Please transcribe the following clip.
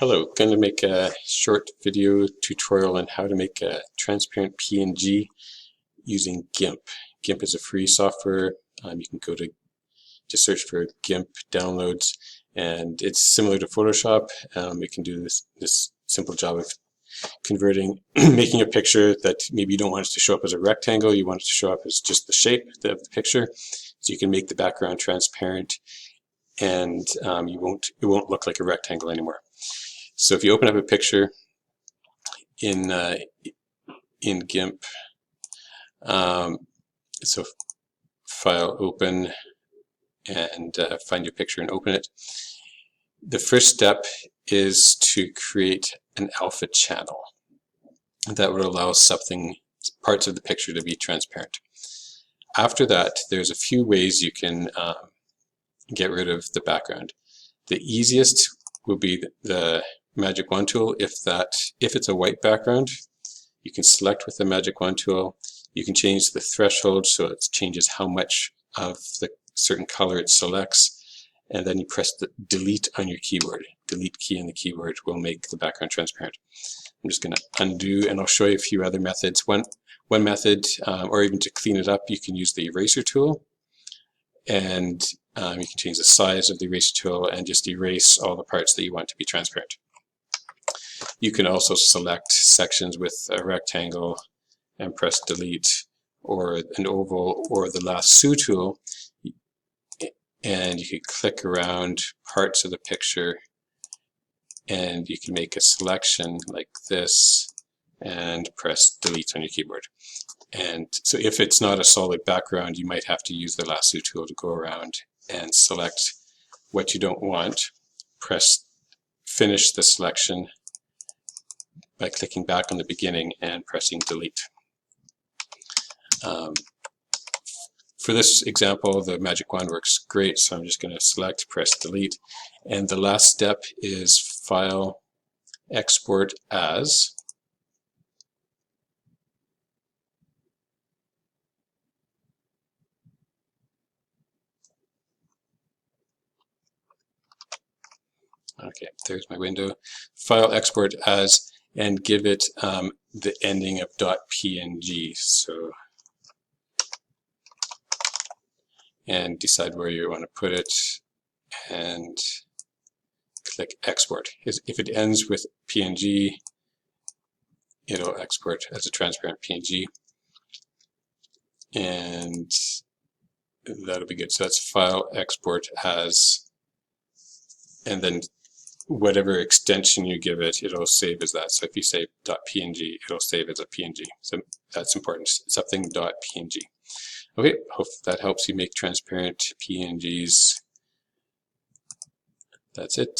Hello, going to make a short video tutorial on how to make a transparent PNG using Gimp. Gimp is a free software. You can go to just search for Gimp downloads, and it's similar to Photoshop. It can do this simple job of converting, making a picture that maybe you don't want it to show up as a rectangle, you want it to show up as just the shape of the picture. So you can make the background transparent, and it won't look like a rectangle anymore. So if you open up a picture in Gimp, so file, open, and find your picture and open it. The first step is to create an alpha channel that would allow parts of the picture to be transparent. After that, there's a few ways you can get rid of the background. The easiest will be the magic wand tool. If it's a white background, you can select with the magic wand tool. You can change the threshold so it changes how much of the certain color it selects, and then you press the delete on your keyboard. Delete key on the keyboard will make the background transparent. I'm just going to undo, and I'll show you a few other methods. One method, or even to clean it up, you can use the eraser tool, and you can change the size of the eraser tool and just erase all the parts that you want to be transparent. You can also select sections with a rectangle and press delete, or an oval, or the lasso tool, and you can click around parts of the picture and you can make a selection like this and press delete on your keyboard. And so if it's not a solid background, you might have to use the lasso tool to go around and select what you don't want. Finish the selection by clicking back on the beginning and pressing delete. For this example, the magic wand works great, so I'm just going to select, press delete, and the last step is File, Export As. Okay, there's my window. File, Export As, and give it the ending of .png. So, and decide where you want to put it, and click Export. If it ends with PNG, it'll export as a transparent PNG, and that'll be good. So that's File, Export As, and then whatever extension you give it, it'll save as that. So if you say .png, it'll save as a PNG. So that's important, something .png. Okay, hope that helps you make transparent PNGs. That's it.